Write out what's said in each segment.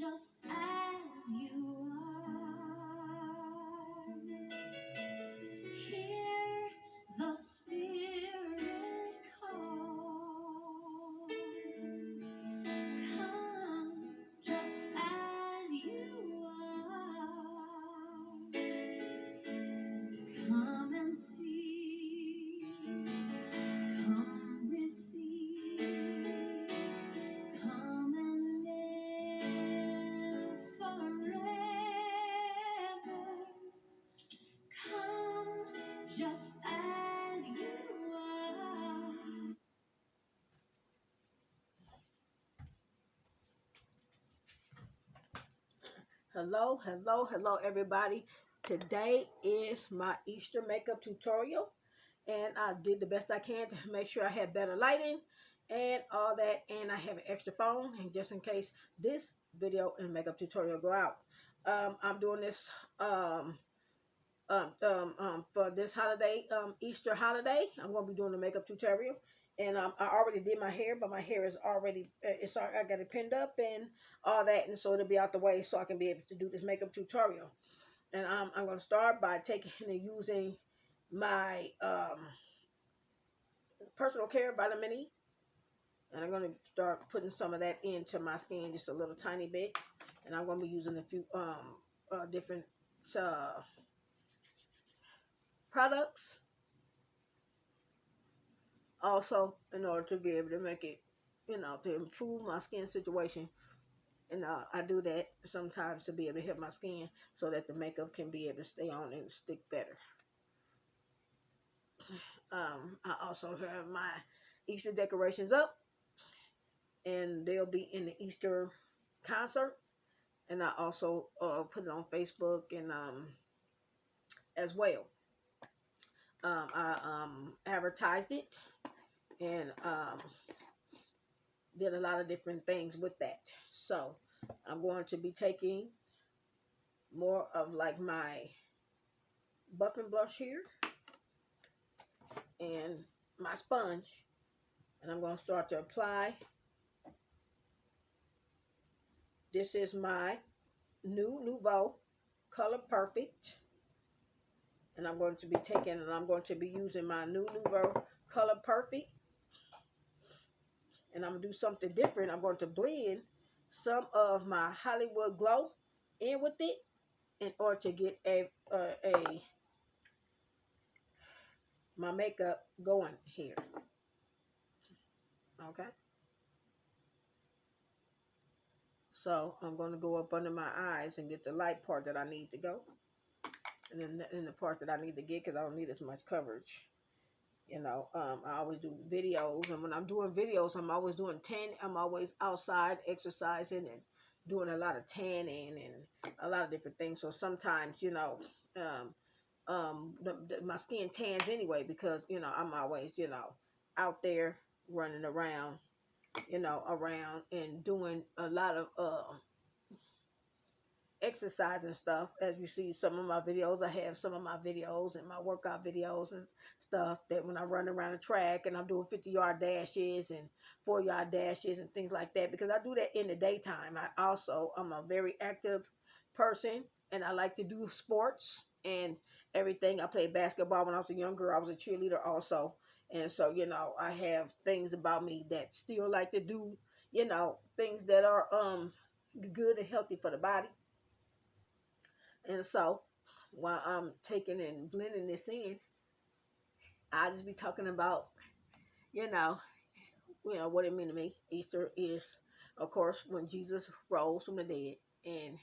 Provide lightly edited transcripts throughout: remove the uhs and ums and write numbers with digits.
just as you are. Hear the Spirit call. Come just as you are. Come and see. Come receive. Come and live forever. Come just as you are. Hello, hello, hello, everybody. Today is my Easter makeup tutorial, and I did the best I can to make sure I had better lighting and all that, and I have an extra phone, and just in case this video and makeup tutorial go out. I'm doing this for this holiday, Easter holiday. I'm going to be doing the makeup tutorial. And I already did my hair, but my hair is already, I got it pinned up and all that. And so it'll be out the way so I can be able to do this makeup tutorial. And I'm going to start by taking and using my personal care vitamin E. And I'm going to start putting some of that into my skin, just a little tiny bit. And I'm going to be using a few different products also in order to be able to make it, to improve my skin situation. And I do that sometimes to be able to help my skin so that the makeup can be able to stay on and stick better. I also have my Easter decorations up, and they'll be in the Easter concert. And I also put it on Facebook and as well. I advertised it and did a lot of different things with that. So I'm going to be taking more of like my buffing blush here and my sponge, and I'm going to start to apply. This is my Nouveau Color Perfect, and I'm going to be taking and I'm going to be using my Nouveau Color Perfect, and I'm going to do something different. I'm going to blend some of my Hollywood Glow in with it in order to get my makeup going here. Okay. So I'm going to go up under my eyes and get the light part that I need to go. And then in the part that I need to get, because I don't need as much coverage. I always do videos. And when I'm doing videos, I'm always doing I'm always outside exercising and doing a lot of tanning and a lot of different things. So sometimes, my skin tans anyway because, I'm always, out there running around, around and doing a lot of exercise and stuff. As you see some of my videos, I have some of my videos and my workout videos and stuff that when I run around the track and I'm doing 50-yard dashes and 4-yard dashes and things like that, because I do that in the daytime. I'm a very active person and I like to do sports and everything. I played basketball when I was a young girl. I was a cheerleader also. And so, I have things about me that still like to do, things that are good and healthy for the body. And so while I'm taking and blending this in, I'll just be talking about, what it means to me. Easter is, of course, when Jesus rose from the dead. And,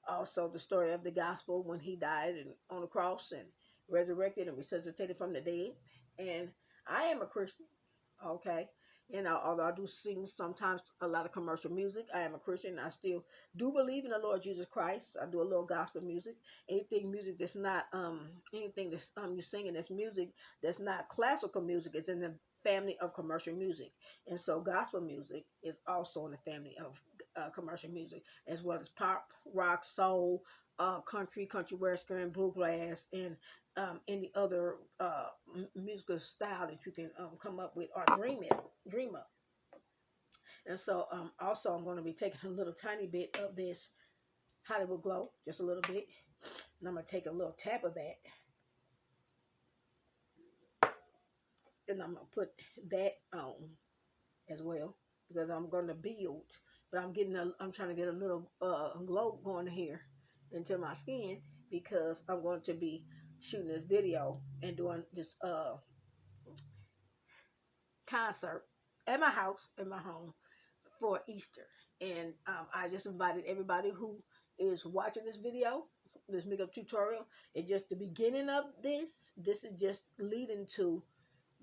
also the story of the gospel when he died and on the cross and resurrected and resuscitated from the dead. And I am a Christian. Okay. Although I do sing sometimes a lot of commercial music, I am a Christian. I still do believe in the Lord Jesus Christ. I do a little gospel music. Anything that's not anything that's you singing that's music that's not classical music is in the family of commercial music. And so gospel music is also in the family of commercial music, as well as pop, rock, soul, country western, bluegrass, and any other musical style that you can come up with or dream up. And so also I'm going to be taking a little tiny bit of this Hollywood Glow, just a little bit. And I'm going to take a little tap of that. And I'm going to put that on as well because I'm going to build. But I'm trying to get a little glow going here into my skin because I'm going to be shooting this video and doing this concert at my house, in my home, for Easter. And I just invited everybody who is watching this video, this makeup tutorial. It's just the beginning of this. This is just leading to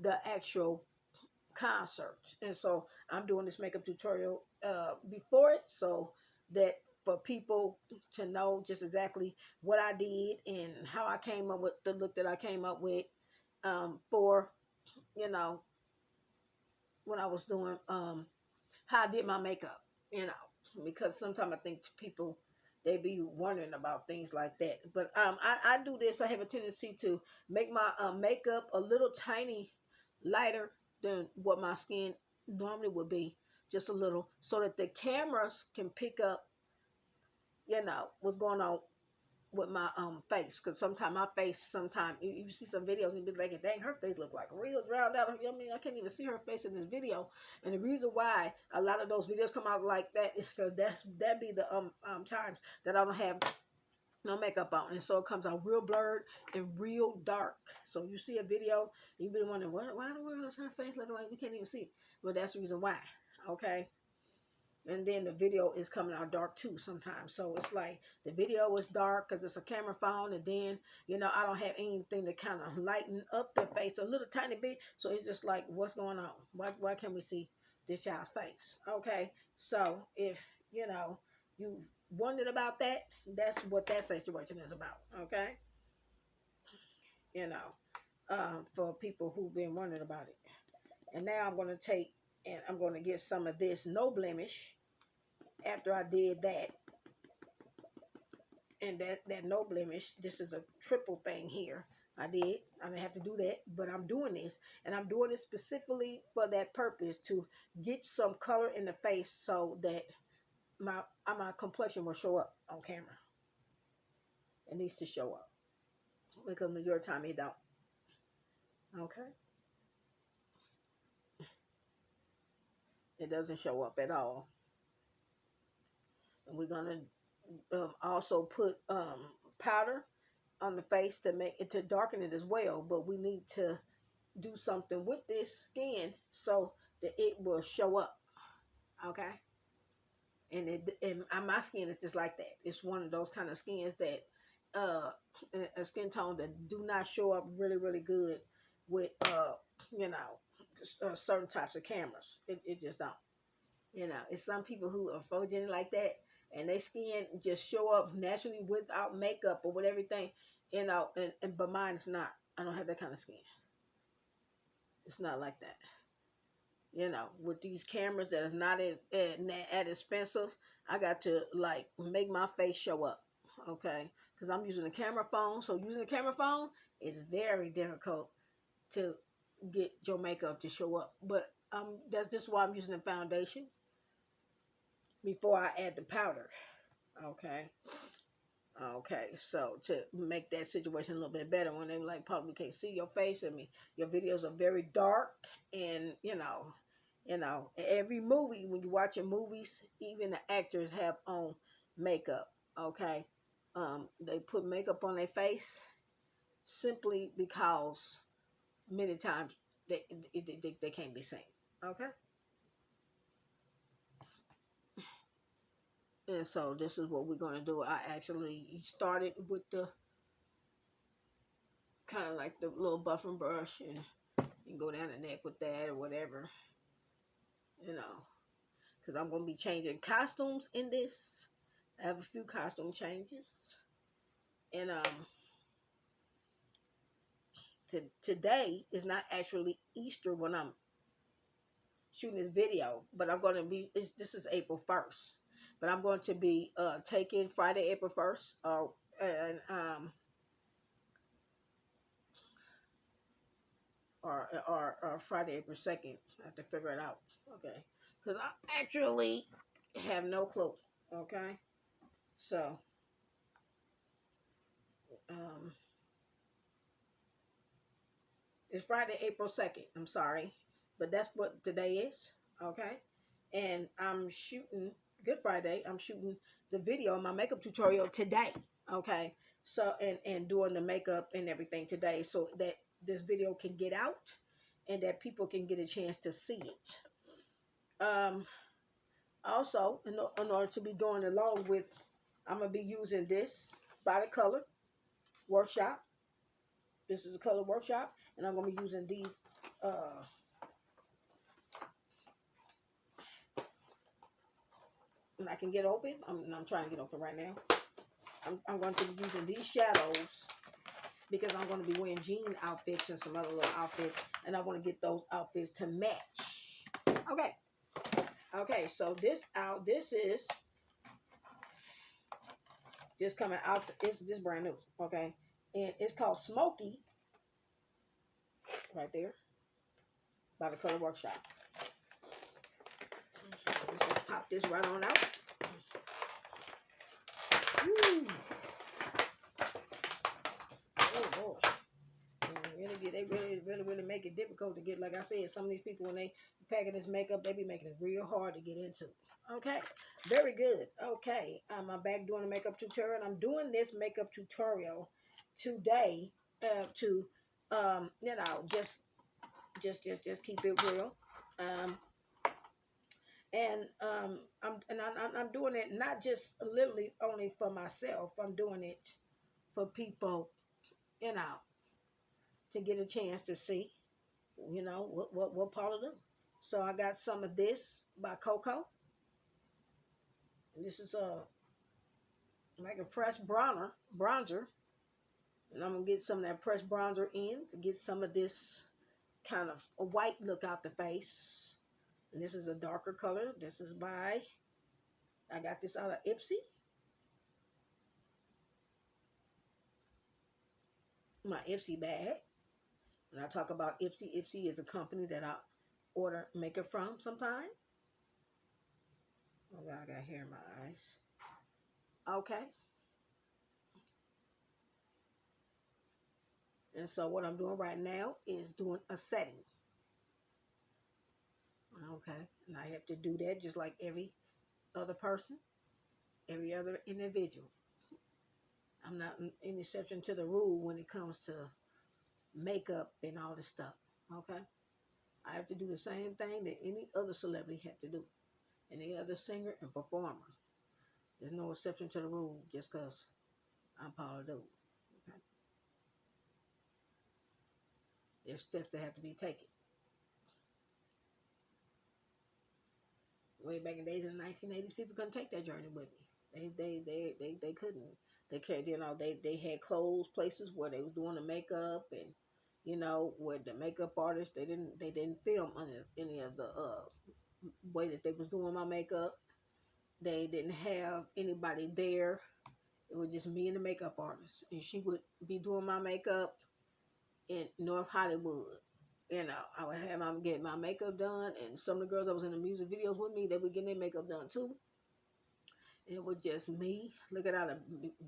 the actual concert. And so I'm doing this makeup tutorial before it so that for people to know just exactly what I did and how I came up with the look that I came up with for, you know, when I was doing how I did my makeup, you know, because sometimes I think people they be wondering about things like that. But I do this. I have a tendency to make my makeup a little tiny lighter than what my skin normally would be, just a little, so that the cameras can pick up, you know, what's going on with my face, because sometimes my face, sometimes you see some videos and you be like, dang, her face look like real drowned out. I mean, I can't even see her face in this video. And the reason why a lot of those videos come out like that is because that be the times that I don't have no makeup on, and so it comes out real blurred and real dark. So you see a video and you be wondering, why in the world is her face looking like we can't even see it? Well, that's the reason why. Okay. And then the video is coming out dark too sometimes. So it's like the video is dark because it's a camera phone, and then, you know, I don't have anything to kind of lighten up their face a little tiny bit. So it's just like, what's going on? Why can't we see this child's face? Okay. So if, you know, you wondered about that, that's what that situation is about. Okay. You know, for people who've been wondering about it. And now I'm going to take and I'm going to get some of this no blemish after I did that. And that no blemish, this is a triple thing here. I didn't have to do that, but I'm doing this, and I'm doing it specifically for that purpose, to get some color in the face so that my complexion will show up on camera. It needs to show up because majority of the time it don't. Okay, it doesn't show up at all. And we're gonna also put powder on the face to make it, to darken it as well. But we need to do something with this skin so that it will show up. Okay. And my skin is just like that. It's one of those kind of skins that a skin tone that do not show up really, really good with you know, certain types of cameras. It just don't. You know, it's some people who are photogenic like that, and their skin just show up naturally without makeup or with everything. You know, and but mine is not. I don't have that kind of skin. It's not like that. You know, with these cameras that is not as expensive, I got to like make my face show up. Okay, because I'm using a camera phone. So using a camera phone is very difficult to get your makeup to show up. But that's just why I'm using the foundation before I add the powder. Okay. Okay, so to make that situation a little bit better, when they like, probably can't see your face, I mean, your videos are very dark, and every movie, when you watching movies, even the actors have on makeup. Okay, they put makeup on their face simply because many times they can't be seen. Okay, and so this is what we're gonna do. I actually started with the kind of like the little buffing brush, and you can go down the neck with that or whatever, you know, because I'm going to be changing costumes in this. I have a few costume changes, and today is not actually Easter when I'm shooting this video, but I'm going to be, this is April 1st, but I'm going to be taking Friday, April 1st, and or Friday, April 2nd. I have to figure it out. Okay. because I actually have no clue. Okay, so um, it's Friday, April 2nd. I'm sorry, but that's what today is. Okay, and I'm shooting Good Friday. I'm shooting the video of my makeup tutorial today. Okay, so and doing the makeup and everything today, so that this video can get out and that people can get a chance to see it. Also, in order to be going along with, I'm gonna be using this by the color workshop. This is the color workshop, and I'm gonna be using these. Uh, and I can get open. I'm trying to get open right now. I'm going to be using these shadows because I'm going to be wearing jean outfits and some other little outfits, and I want to get those outfits to match. Okay. Okay, so this is just coming out. It's just brand new. Okay, and it's called Smoky. Right there, by the Color Workshop. Let's just pop this right on out. Woo. Oh boy. They really make it difficult to get. Like I said, some of these people, when they packing this makeup, they be making it real hard to get into. Okay, very good. Okay, I'm back doing a makeup tutorial. I'm doing this makeup tutorial today to just keep it real. Um, I'm doing it not just literally only for myself. I'm doing it for people, you know, to get a chance to see, what Paula do. So I got some of this by Coco. This is like a pressed bronzer, and I'm gonna get some of that pressed bronzer in to get some of this kind of a white look out the face. And this is a darker color. This is I got this out of Ipsy. My Ipsy bag. When I talk about Ipsy, Ipsy is a company that I order makeup from sometimes. Oh, I got hair in my eyes. Okay. And so what I'm doing right now is doing a setting. Okay. And I have to do that just like every other person, every other individual. I'm not an exception to the rule when it comes to makeup and all this stuff. Okay. I have to do the same thing that any other celebrity have to do. Any other singer and performer. There's no exception to the rule just because I'm Paula Abdul. Okay. There's steps that have to be taken. Way back in the days in the 1980s, people couldn't take that journey with me. They couldn't. They can't. They had closed places where they was doing the makeup, and where the makeup artists they didn't film any of the way that they was doing my makeup. They didn't have anybody there. It was just me and the makeup artist, and she would be doing my makeup in North Hollywood. I would have them get my makeup done, and some of the girls that was in the music videos with me, they would get their makeup done too. And it was just me looking out a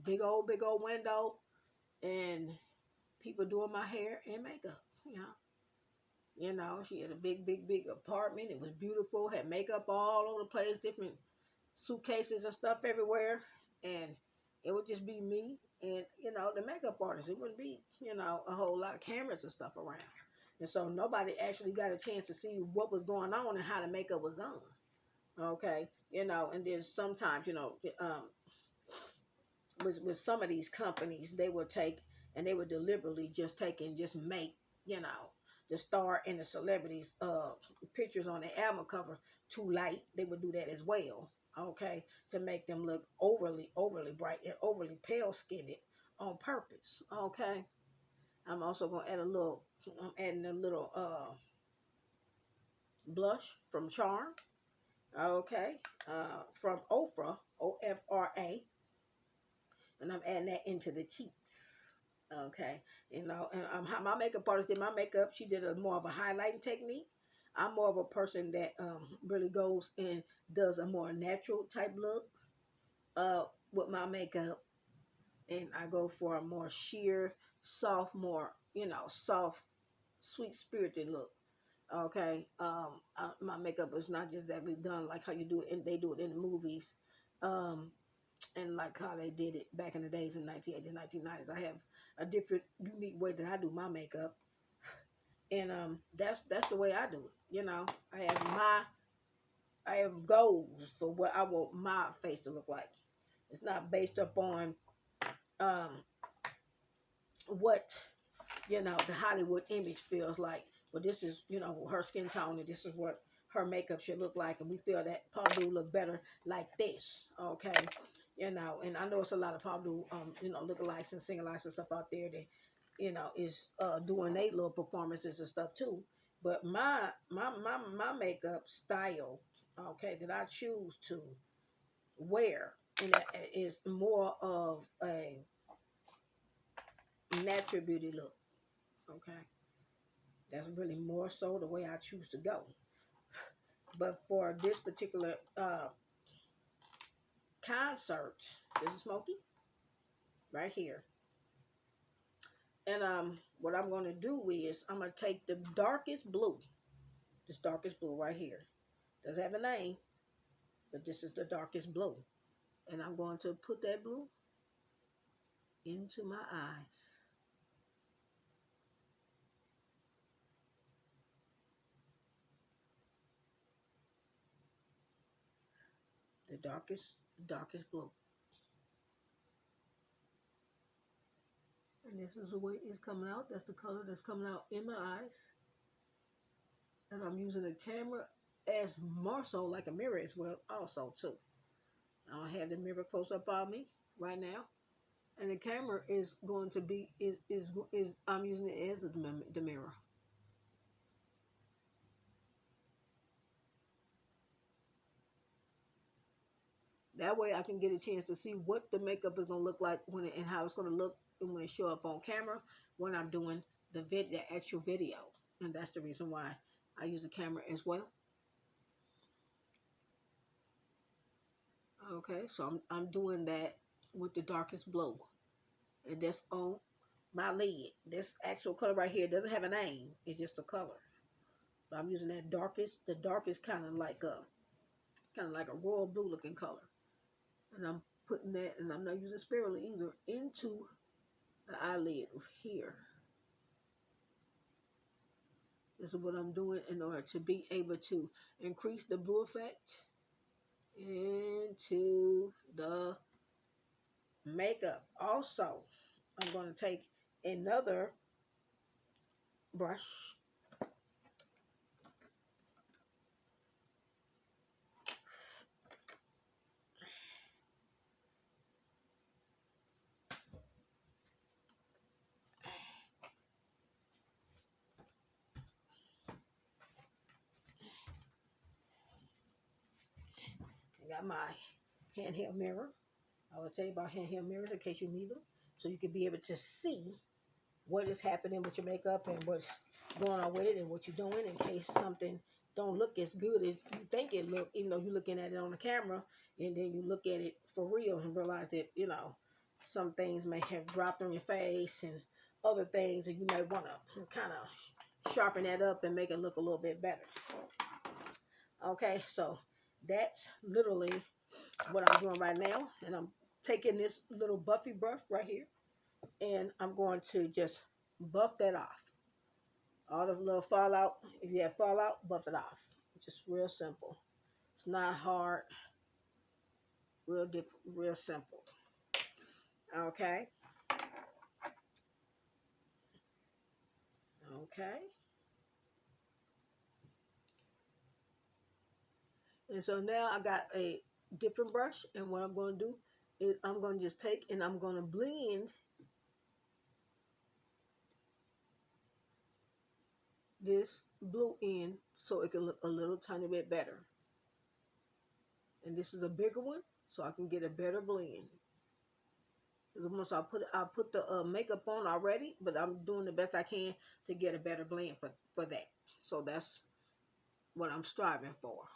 big old window, and people doing my hair and makeup. She had a big apartment. It was beautiful. Had makeup all over the place, different suitcases and stuff everywhere, and it would just be me and the makeup artist. It wouldn't be a whole lot of cameras and stuff around. And so nobody actually got a chance to see what was going on and how the makeup was done. Okay, and then sometimes, with some of these companies, they would take and they would deliberately just take and just make, the star and the celebrities pictures on the album cover too light. They would do that as well. Okay, to make them look overly bright and overly pale skinned on purpose. Okay, I'm also gonna add I'm adding a little blush from Charm. Okay, from Ofra, Ofra, and I'm adding that into the cheeks. Okay, and my makeup artist did my makeup. She did a more of a highlighting technique. I'm more of a person that really goes and does a more natural type look with my makeup, and I go for a more sheer, soft, more soft, sweet spirited look. Okay, my makeup is not just exactly done like how you do it, and they do it in the movies, um, and like how they did it back in the days in 1980s, 1990s. I have a different, unique way that I do my makeup, and that's the way I do it. I have goals for what I want my face to look like. It's not based upon um, what the Hollywood image feels like. Well, this is her skin tone, and this is what her makeup should look like, and we feel that Paula Abdul look better like this. Okay, and I know it's a lot of Paula Abdul lookalikes and sing-alikes and stuff out there that is doing their little performances and stuff too. But my makeup style, okay, that I choose to wear, and that is more of a natural beauty look. Okay, that's really more so the way I choose to go. But for this particular concert, this is Smokey right here. And what I'm going to do is I'm going to take the darkest blue, this darkest blue right here. Doesn't have a name, but this is the darkest blue. And I'm going to put that blue into my eyes. The darkest blue. And this is the way it's coming out. That's the color that's coming out in my eyes. And I'm using the camera as more so like a mirror as well also too. I don't have the mirror close up on me right now. And the camera is going to be is I'm using it as the mirror. That way I can get a chance to see what the makeup is gonna look like and how it's gonna look when it show up on camera when I'm doing the actual video. And that's the reason why I use the camera as well. Okay, so I'm doing that with the darkest blue. And that's on my lid. This actual color right here doesn't have a name. It's just a color. So I'm using the darkest kind of like a royal blue looking color. And I'm putting that, and I'm not using spirulina either, into the eyelid here. This is what I'm doing in order to be able to increase the blue effect into the makeup. Also, I'm going to take another brush. I got my handheld mirror. I will tell you about handheld mirrors in case you need them, so you can be able to see what is happening with your makeup and what's going on with it and what you're doing in case something don't look as good as you think it look, even though you're looking at it on the camera, and then you look at it for real and realize that some things may have dropped on your face and other things, and you may want to kind of sharpen that up and make it look a little bit better. Okay, so that's literally what I'm doing right now, and I'm taking this little buffy brush right here, and I'm going to just buff that off. All the little fallout, if you have fallout, buff it off. It's just real simple. It's not hard, real simple. Okay, okay. And so now I got a different brush, and what I'm going to do is I'm going to just take and I'm going to blend this blue in so it can look a little tiny bit better. And this is a bigger one, so I can get a better blend. Once I put the makeup on already, but I'm doing the best I can to get a better blend for that. So what I'm striving for.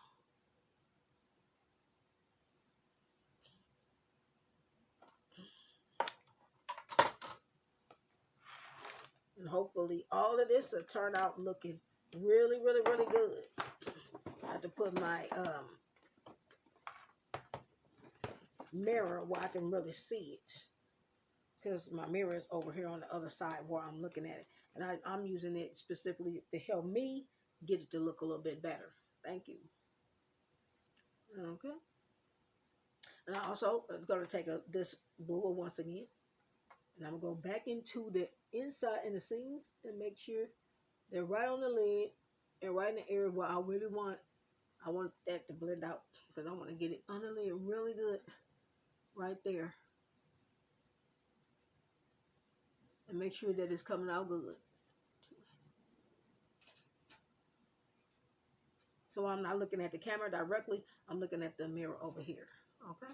And hopefully all of this will turn out looking really, really, really good. I have to put my mirror where I can really see it. Because my mirror is over here on the other side where I'm looking at it. And I'm using it specifically to help me get it to look a little bit better. Thank you. Okay. And I also am going to take this blue once again. And I'm going to go back into the inside and the seams and make sure they're right on the lid and right in the area where I really want. I want that to blend out because I want to get it on the lid really good right there. And make sure that it's coming out good. So I'm not looking at the camera directly. I'm looking at the mirror over here. Okay.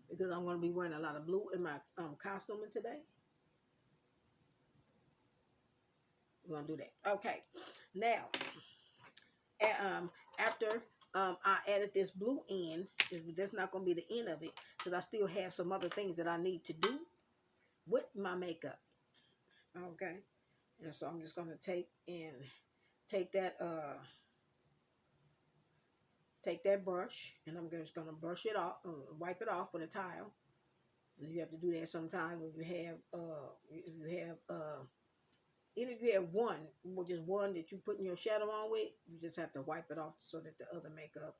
Because I'm going to be wearing a lot of blue in my costuming today. We're going to do that. Okay. Now, after I added this blue in, that's not going to be the end of it because I still have some other things that I need to do with my makeup. Okay. And so I'm just going to take that brush and I'm just going to brush it off, wipe it off with a towel. And you have to do that sometimes when you have one, which is one that you put in your shadow on with, you just have to wipe it off so that the other makeup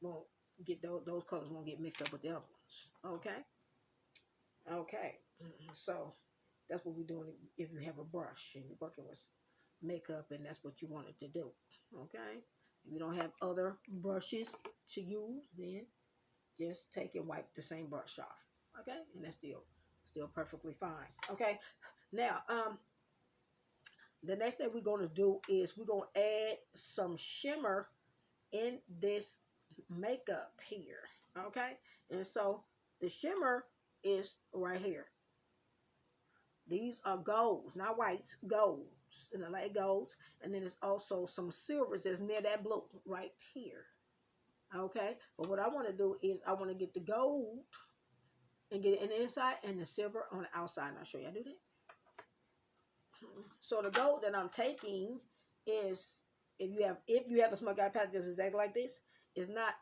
won't get those colors won't get mixed up with the other ones. Okay. Okay. So that's what we're doing if you have a brush and you're working with makeup and that's what you want it to do. Okay. If you don't have other brushes to use, then just take and wipe the same brush off. Okay. And that's still perfectly fine. Okay. Now, the next thing we're going to do is we're going to add some shimmer in this makeup here. Okay. And so the shimmer is right here. These are golds, not whites, golds. And I like golds. And then there's also some silvers that's near that blue right here. Okay. But what I want to do is I want to get the gold and get it in the inside and the silver on the outside. And I'll show you how to do that. So the gold that I'm taking is if you have a small guy palette that's exactly like this, it's not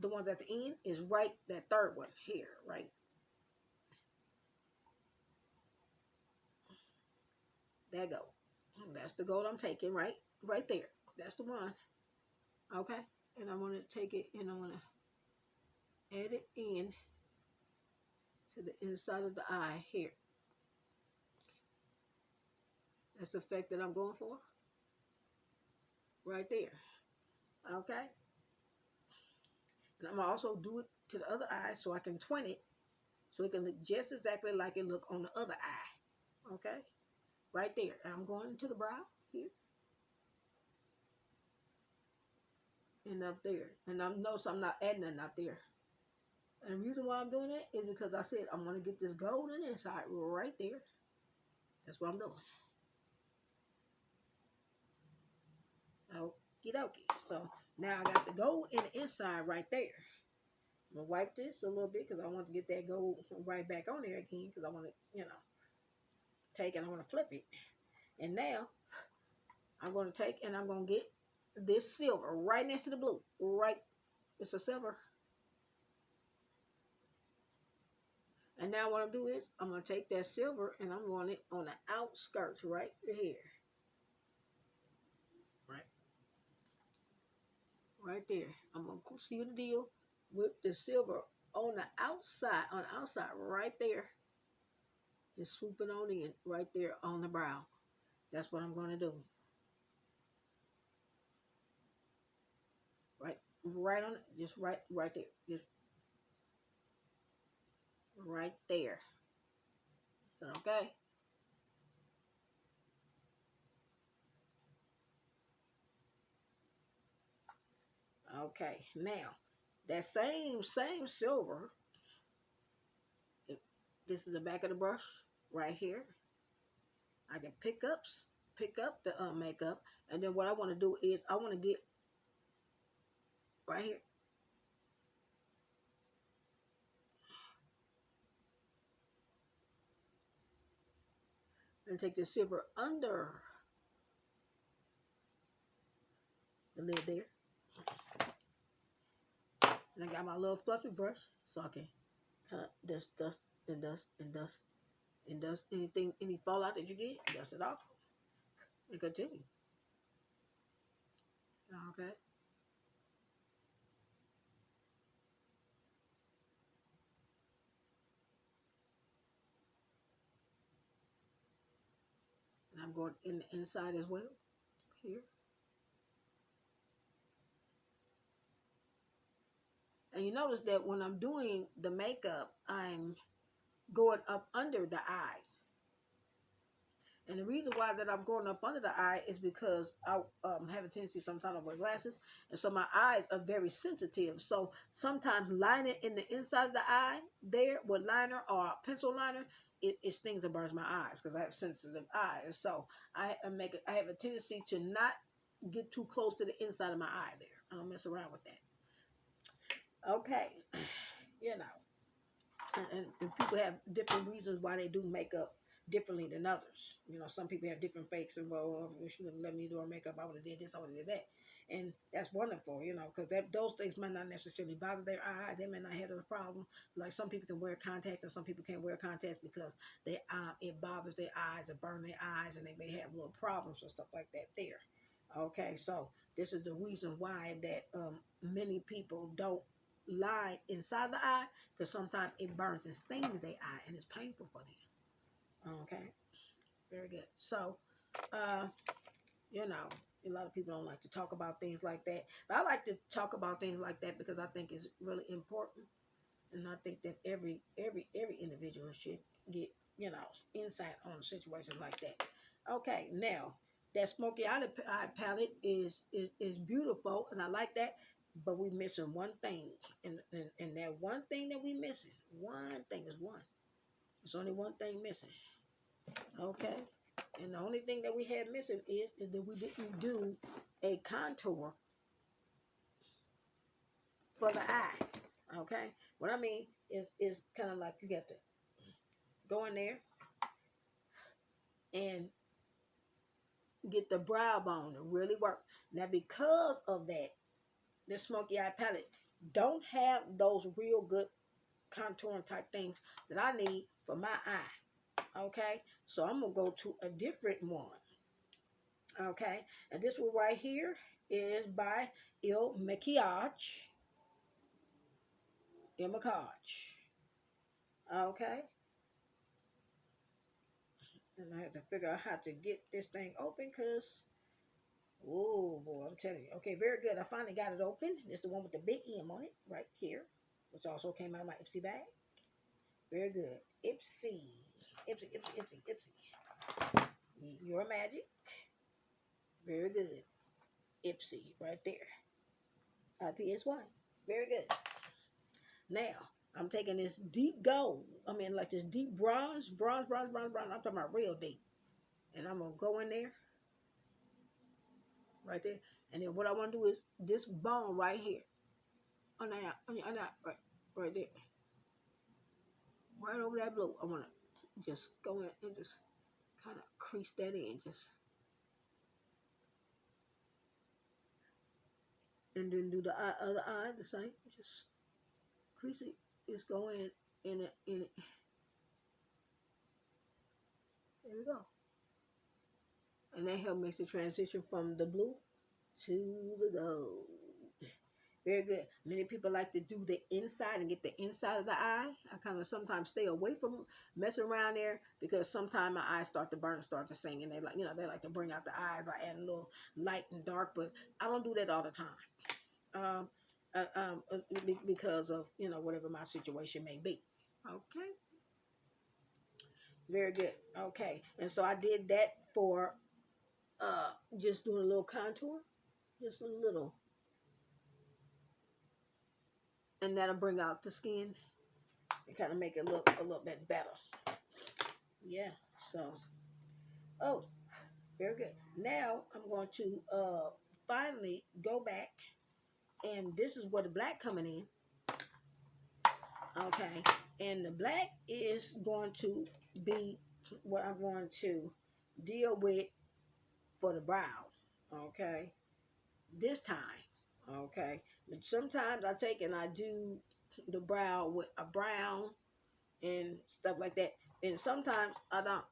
the ones at the end, is right that third one here, right? There go. That's the gold I'm taking, right there. That's the one. Okay. And I want to take it and I want to add it in to the inside of the eye here. That's the effect that I'm going for. Right there. Okay. And I'm going to also do it to the other eye so I can twin it so it can look just exactly like it look on the other eye. Okay. Right there. And I'm going into the brow here. And up there. And I notice I'm not adding nothing up there. And the reason why I'm doing that is because I said I'm going to get this gold in the inside right there. That's what I'm doing. Okie dokie. So now I got the gold in the inside right there. I'm going to wipe this a little bit because I want to get that gold right back on there again because I want to, take and I want to flip it. And now I'm going to take and I'm going to get this silver right next to the blue. Right. It's a silver. And now what I'm going to do is I'm going to take that silver and I'm going to it on the outskirts right here. Right there. I'm going to seal the deal with the silver on the outside, right there. Just swooping on in right there on the brow. That's what I'm going to do. Right on it. Just right there. Just right there. So, okay. Okay, now that same silver, this is the back of the brush right here. I can pick up the makeup, and then what I want to do is I want to get right here and take the silver under the lid there. And I got my little fluffy brush so I can cut this dust and dust and dust and dust anything, any fallout that you get, dust it off and continue. Okay. And I'm going in the inside as well here. And you notice that when I'm doing the makeup, I'm going up under the eye. And the reason why that I'm going up under the eye is because I have a tendency sometimes to wear glasses, and so my eyes are very sensitive. So sometimes lining in the inside of the eye there with liner or pencil liner, it stings and burns my eyes because I have sensitive eyes. So I have a tendency to not get too close to the inside of my eye there. I don't mess around with that. Okay, you know. And people have different reasons why they do makeup differently than others. You know, some people have different fakes and, well, if you would have let me do her makeup, I would have did this, I would have did that. And that's wonderful, you know, because those things might not necessarily bother their eye. They may not have a problem. Like some people can wear contacts and some people can't wear contacts because it bothers their eyes, it burns their eyes, and they may have little problems and stuff like that there. Okay, so this is the reason why that many people don't lie inside the eye because sometimes it burns and stings their eye and it's painful for them. Okay, very good. So, uh, you know, a lot of people don't like to talk about things like that, but I like to talk about things like that because I think it's really important, and I think that every individual should get, you know, insight on a situation like that. Okay, now that smoky eye palette is beautiful, and I like that. But we missing one thing, and that one thing that we missing, one thing is one. There's only one thing missing. Okay, and the only thing that we had missing is that we didn't do a contour for the eye. Okay, what I mean is kind of like you have to go in there and get the brow bone to really work. Now, because of that, the smoky eye palette don't have those real good contouring type things that I need for my eye. Okay, so I'm gonna go to a different one. Okay, and this one right here is by Il Makiage. Il Makiage. Okay, and I have to figure out how to get this thing open because, oh boy, I'm telling you. Okay, very good. I finally got it open. It's the one with the big M on it right here, which also came out of my Ipsy bag. Very good. Ipsy. Ipsy, Ipsy, Ipsy, Ipsy. Your magic. Very good. Ipsy right there. IPS1. Very good. Now, I'm taking this deep gold. I mean, like this deep bronze. I'm talking about real deep. And I'm going to go in there. Right there. And then what I want to do is this bone right here. On that, right there. Right over that blue. I want to just go in and just kind of crease that in. Just and then do the other eye the same. Just crease it. Just go in it. There we go. And that helps makes the transition from the blue to the gold. Very good. Many people like to do the inside and get the inside of the eye. I kind of sometimes stay away from messing around there because sometimes my eyes start to burn and start to sing, and they like, they like to bring out the eyes by adding a little light and dark. But I don't do that all the time, because of whatever my situation may be. Okay, very good. Okay, and so I did that for just doing a little contour, just a little. And that'll bring out the skin and kind of make it look a little bit better. Yeah, so Oh, very good. Now I'm going to finally go back, and this is where the black coming in. Okay, and the black is going to be what I'm going to deal with for the brow. Okay, this time. Okay, but sometimes I take and I do the brow with a brown and stuff like that, and sometimes I don't.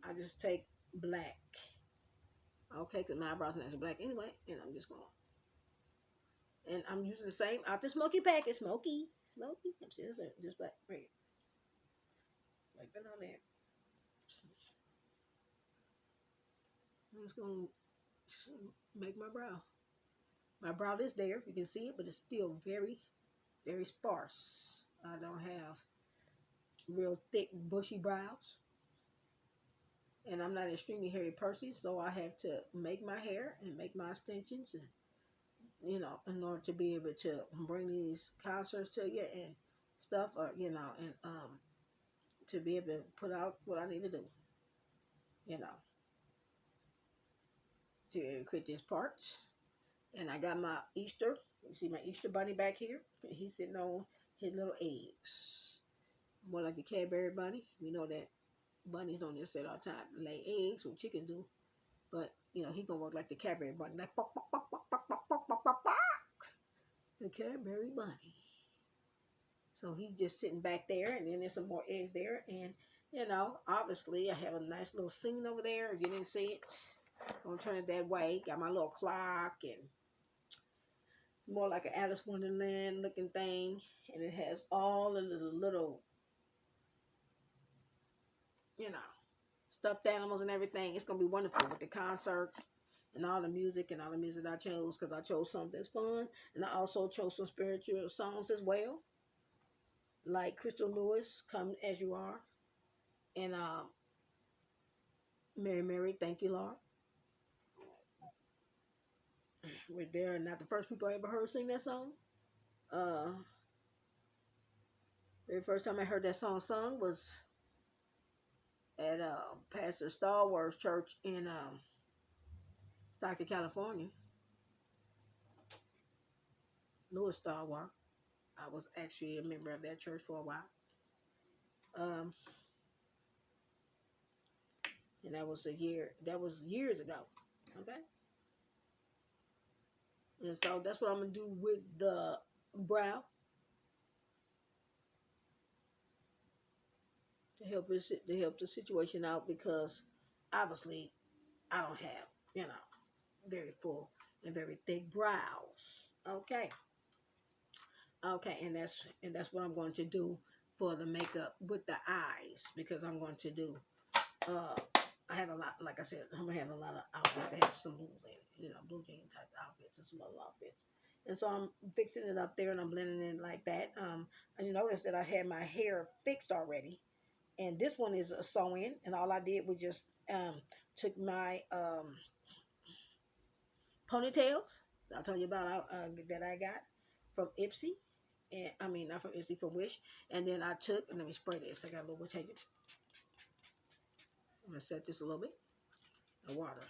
I just take black. Okay, because my eyebrows are black anyway, and I'm just going. And I'm using the same out the smoky package. Smoky. I'm serious, just black. Right. Like that on there. I'm just gonna make my brow. My brow is there. You can see it, but it's still very, very sparse. I don't have real thick, bushy brows. And I'm not an extremely hairy person, so I have to make my hair and make my extensions, and in order to be able to bring these concerts to you and stuff, or and to be able to put out what I need to do, you know, to create these parts. And I got my Easter. You see my Easter bunny back here? He's sitting on his little eggs. More like a Cadbury bunny. We know that bunnies don't just sit all the time lay eggs, or chickens do. But, he gonna work like the Cadbury bunny. Like, bok, bok, bok, bok, bok, bok, bok, bok, bok, bok. The Cadbury bunny. So he's just sitting back there, and then there's some more eggs there. And, obviously I have a nice little scene over there. If you didn't see it, I'm gonna turn it that way. Got my little clock and more like an Alice Wonderland looking thing, and it has all of the little, you know, stuffed animals and everything. It's gonna be wonderful with the concert and all the music I chose, because I chose something that's fun, and I also chose some spiritual songs as well, like Crystal Lewis, "Come as You Are," and "Mary Mary, Thank You Lord." They're not the first people I ever heard sing that song. Uh, the first time I heard that song sung was at Pastor Star Wars Church in Stockton, California. Louis Star Wars. I was actually a member of that church for a while. Um, and that was years ago. Okay. And so that's what I'm going to do with the brow to help the situation out, because obviously I don't have, very full and very thick brows. Okay. Okay, and that's what I'm going to do for the makeup with the eyes, because I'm going to do uh I have a lot, like I said, I'm gonna have a lot of outfits that have some blues in it, blue jean type outfits and some other outfits. And so I'm fixing it up there, and I'm blending it like that. And you notice that I had my hair fixed already, and this one is a sew-in, and all I did was just took my ponytails I told you about that I got from Ipsy, and I mean not from Ipsy, from Wish, and then I took, and let me spray this. I got a little bit. I'm gonna set this a little bit of water.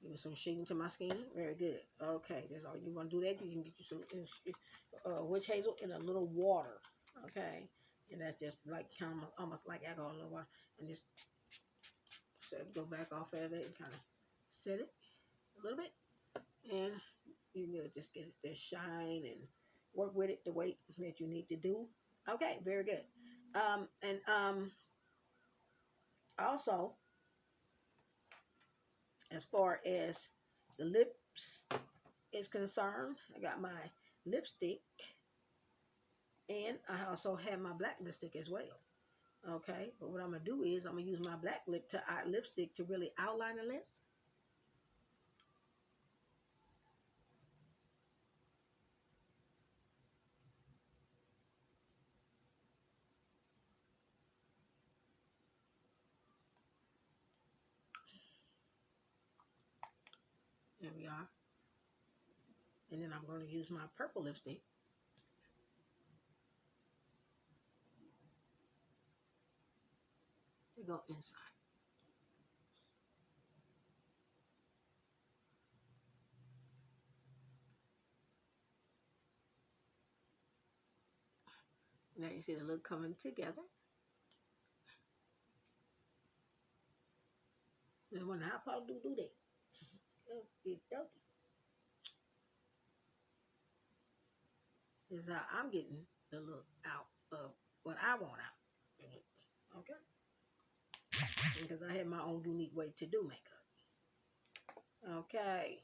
Give me some sheen to my skin. Very good. Okay, that's all you want to do. That you can get you some witch hazel in a little water. Okay, and that's just like kind of almost like alcohol in the water, and just go back off of it and kind of set it a little bit, and you know, just get it to shine and work with it the way that you need to do. Okay, very good. And also, as far as the lips is concerned, I got my lipstick, and I also have my black lipstick as well. Okay, but what I'm gonna do is I'm gonna use my black lipstick to really outline the lips. There we are. And then I'm gonna use my purple lipstick me go inside. Now you see the look coming together. And when how Paula do that? Okie dokie. This is how I'm getting the look out of what I want out. Okay? Because I have my own unique way to do makeup. Okay.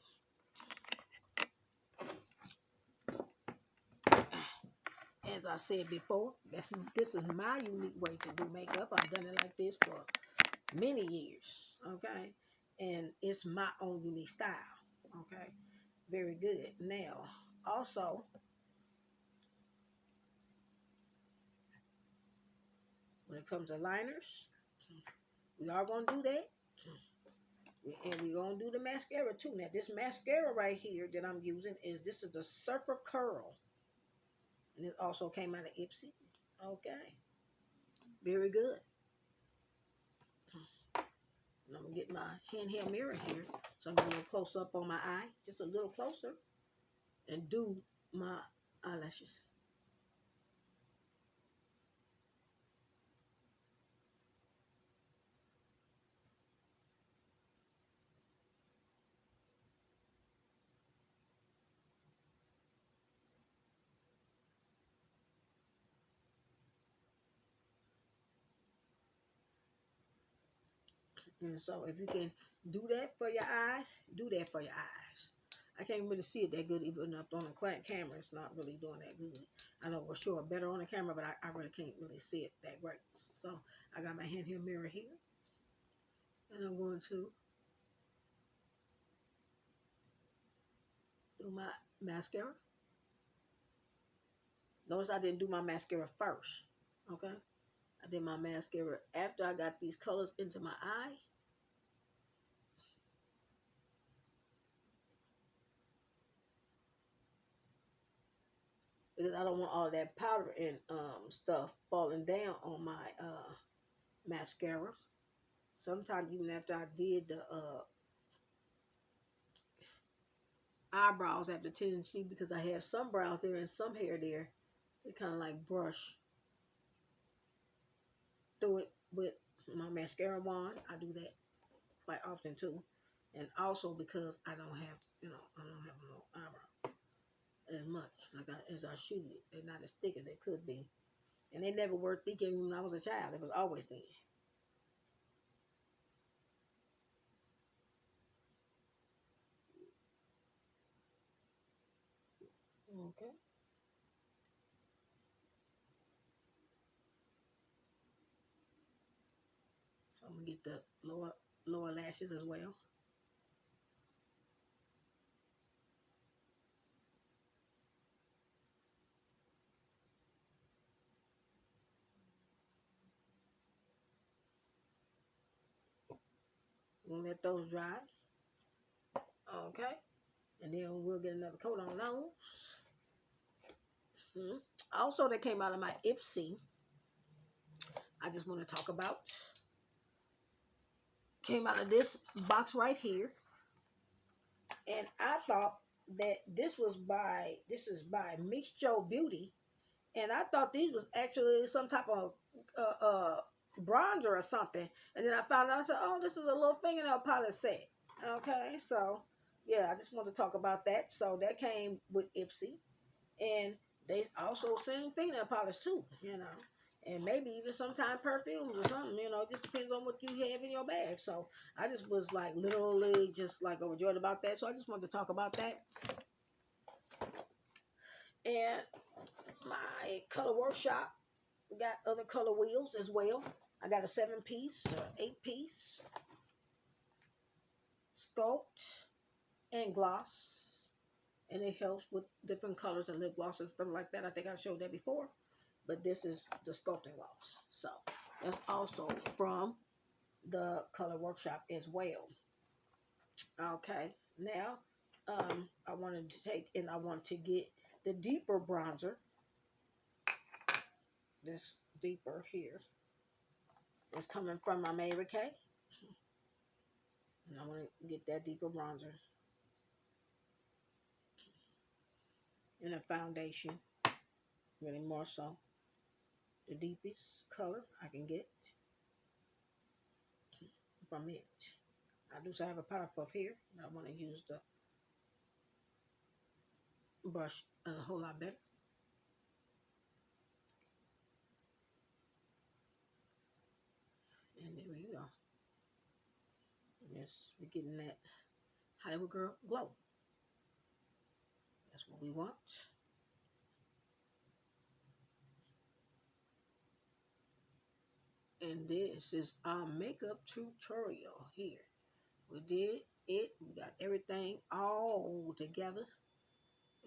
As I said before, this is my unique way to do makeup. I've done it like this for many years. Okay? And it's my own unique style. Okay? Very good. Now, also, when it comes to liners, we are going to do that. And we're going to do the mascara too. Now, this mascara right here that I'm using this is the Surfer Curl. And it also came out of Ipsy. Okay. Very good. And I'm going to get my handheld mirror here. So I'm going to close up on my eye. Just a little closer. And do my eyelashes. And so if you can do that for your eyes, do that for your eyes. I can't really see it that good even up on the camera. It's not really doing that good. I know for sure better on the camera, but I really can't really see it that great. So I got my handheld mirror here. And I'm going to do my mascara. Notice I didn't do my mascara first. Okay? I did my mascara after I got these colors into my eye. Because I don't want all that powder and stuff falling down on my mascara. Sometimes even after I did the eyebrows, I have the tendency, because I have some brows there and some hair there, to kind of like brush through it with my mascara wand. I do that quite often too. And also because I don't have, I don't have no eyebrow as much as I should. They're not as thick as they could be. And they never were thick even when I was a child. It was always thin. Okay. So I'm gonna get the lower lashes as well. We'll let those dry. Okay. And then we'll get another coat on those. Also, that came out of my Ipsy. I just want to talk about. Came out of this box right here. And I thought that this is by Mixed Joe Beauty. And I thought these was actually some type of bronzer or something. And then I found out, I said, oh, this is a little fingernail polish set. Okay, so yeah, I just want to talk about that. So that came with Ipsy. And they also send fingernail polish too, and maybe even sometimes perfumes or something, it just depends on what you have in your bag. So I just was like literally just like overjoyed about that. So I just wanted to talk about that. And my color workshop got other color wheels as well. I got a 7-piece or 8-piece sculpt and gloss. And it helps with different colors and lip gloss and stuff like that. I think I showed that before. But this is the sculpting gloss. So that's also from the color workshop as well. Okay. Now, I wanted to take and I want to get the deeper bronzer. This deeper here. It's coming from my Mary Kay. And I want to get that deeper bronzer in a foundation. Really more so. The deepest color I can get from it. I do have a powder puff here. I want to use the brush a whole lot better. And there we go. Yes, we're getting that Hollywood girl glow. That's what we want. And this is our makeup tutorial here. We did it. We got everything all together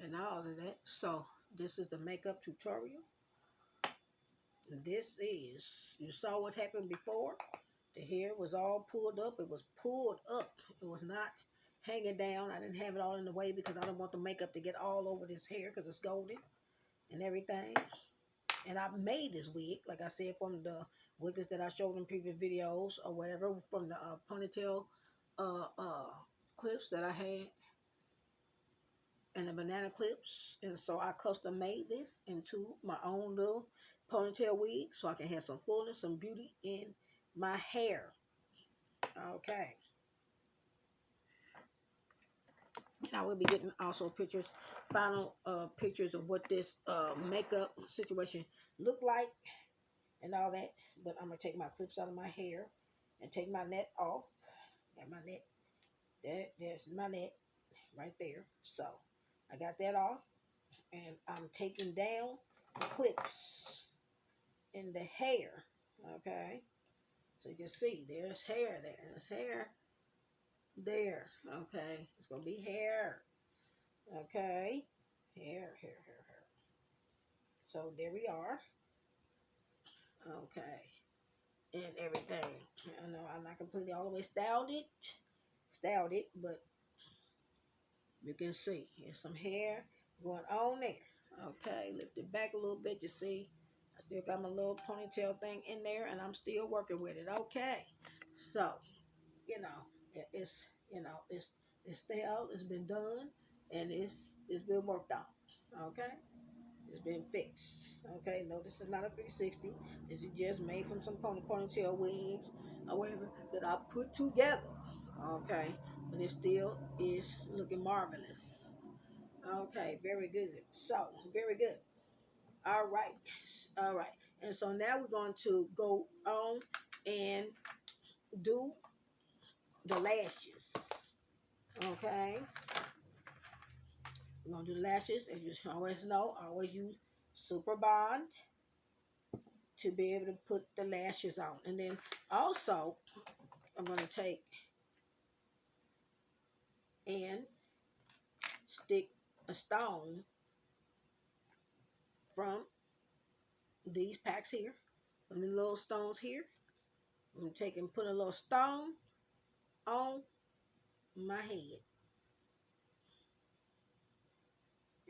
and all of that. So this is the makeup tutorial. This is, you saw what happened before. The hair was all pulled up. It was pulled up. It was not hanging down. I didn't have it all in the way because I don't want the makeup to get all over this hair because it's golden and everything. And I made this wig, like I said, from the wigs that I showed in previous videos or whatever, from the ponytail clips that I had and the banana clips. And so I custom made this into my own little ponytail wig so I can have some fullness, some beauty in my hair. Okay. Now we'll be getting also pictures, final pictures of what this makeup situation looked like and all that. But I'm going to take my clips out of my hair and take my net off. Got my net. There's my net right there. So I got that off. And I'm taking down the clips in the hair. Okay. So you can see there's hair there. There's hair there. Okay. It's going to be hair. Okay. Hair. So there we are. Okay. And everything. I know I'm not completely all the way styled it, but you can see there's some hair going on there. Okay, lift it back a little bit. You see, I still got my little ponytail thing in there, and I'm still working with it. Okay, so it's it's styled, it's been done, and it's been worked on. Okay, it's been fixed. Okay, no, this is not a 360. This is just made from some ponytail wigs or whatever that I put together. Okay, but it still is looking marvelous. Okay, very good. So, very good. All right. All right. And so now we're going to go on and do the lashes. Okay. We're going to do the lashes. As you always know, I always use Super Bond to be able to put the lashes on. And then also, I'm going to take and stick a stone from these packs here, from the little stones here. I'm going to take and put a little stone on my head.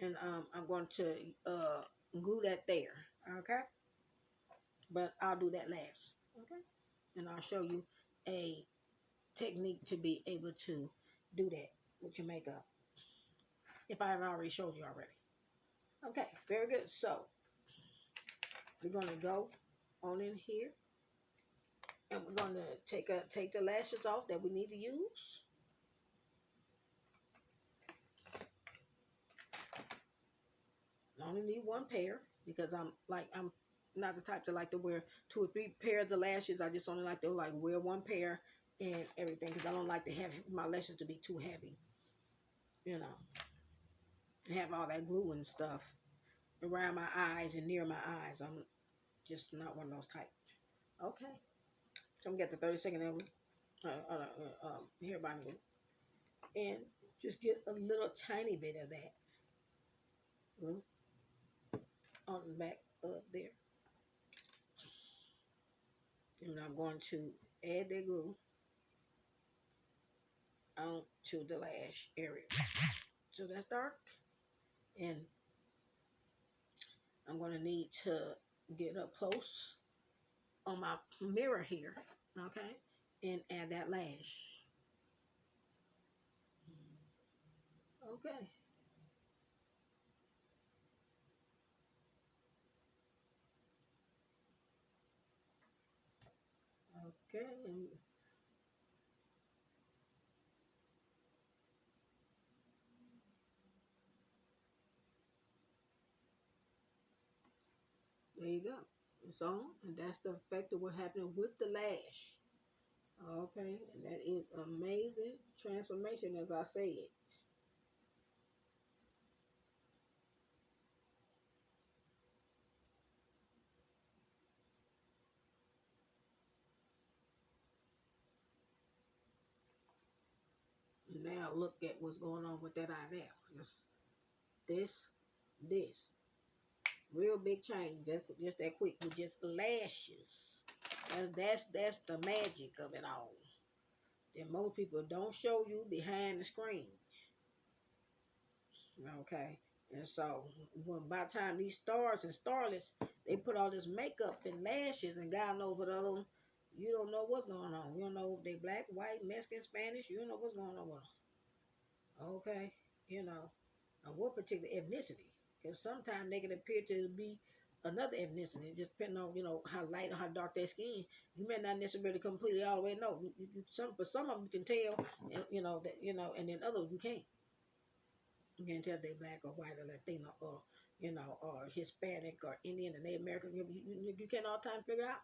And I'm going to glue that there. Okay? But I'll do that last. Okay? And I'll show you a technique to be able to do that with your makeup, if I haven't already showed you already. Okay, very good. So we're going to go on in here, and we're going to take the lashes off that we need to use. I only need one pair because I'm not the type to like to wear 2 or 3 pairs of lashes. I just only like to wear one pair and everything because I don't like to have my lashes to be too heavy. You know, and have all that glue and stuff around my eyes and near my eyes. I'm just not one of those type. Okay, so I'm gonna get the 30-second hair binding glue and just get a little tiny bit of that glue on the back of there. And I'm going to add the glue onto the lash area. So that's dark. And I'm going to need to get up close on my mirror here, okay, and add that lash. Okay, okay, and there you go. It's on, and that's the effect of what happened with the lash. Okay, and that is amazing transformation, as I said. Now look at what's going on with that eye there. This, this, real big change. Just that quick with just lashes. That's the magic of it all. That most people don't show you behind the screen. Okay. And so when by the time these stars and starlets, they put all this makeup and lashes and God knows what other, you don't know what's going on. You don't know if they black, white, Mexican, Spanish. You don't know what's going on with them. Okay. You know, what particular ethnicity. Because sometimes they can appear to be another ethnicity, just depending on, how light or how dark their skin. You may not necessarily completely all the way know. For some of them you can tell, and, and then others you can't. You can't tell if they're black or white or Latino or or Hispanic or Indian or Native American. You can't all the time figure out.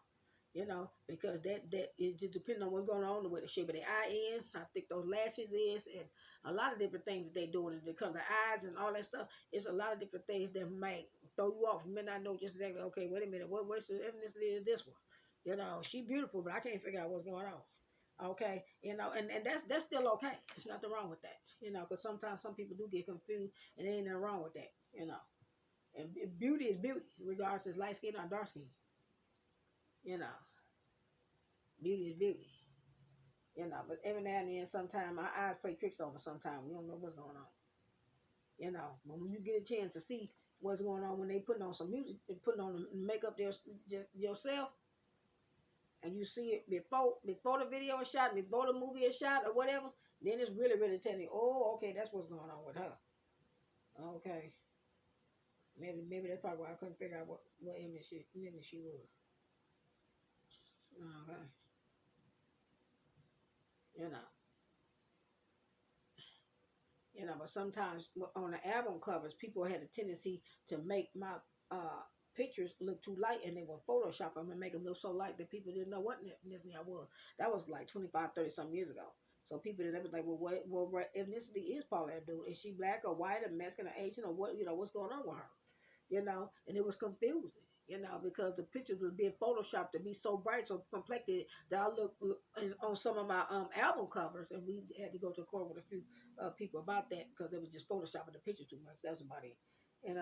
Because that it just depends on what's going on with the shape of the eye is, how thick those lashes is, and a lot of different things that they doing and the color of the eyes and all that stuff. It's a lot of different things that might throw you off. You may not know just exactly. Okay, wait a minute. What's the ethnicity is this one? She beautiful, but I can't figure out what's going on. Okay, and that's still okay. There's nothing wrong with that. Because sometimes some people do get confused, and there ain't nothing wrong with that. And beauty is beauty, regardless of light skin or dark skin. You know, beauty is beauty. But every now and then, sometimes our eyes play tricks on us. Sometimes we don't know what's going on. But when you get a chance to see what's going on when they putting on some music, and putting on the makeup yourself, and you see it before the video is shot, before the movie is shot, or whatever, then it's really really telling you, oh, okay, that's what's going on with her. Okay, maybe that's probably why I couldn't figure out what image she was. Okay, you know. But sometimes on the album covers, people had a tendency to make my pictures look too light, and they would Photoshop them and make them look so light that people didn't know what ethnicity I was. That was like 25, 30 some years ago. So people didn't ever think, well, what ethnicity is Paula Abdul? Is she black or white or Mexican or Asian or what? What's going on with her? And it was confusing. Because the pictures was being photoshopped to be so bright, so complected that I look on some of my album covers, and we had to go to court with a few people about that because they was just photoshopping the picture too much. That's about it. And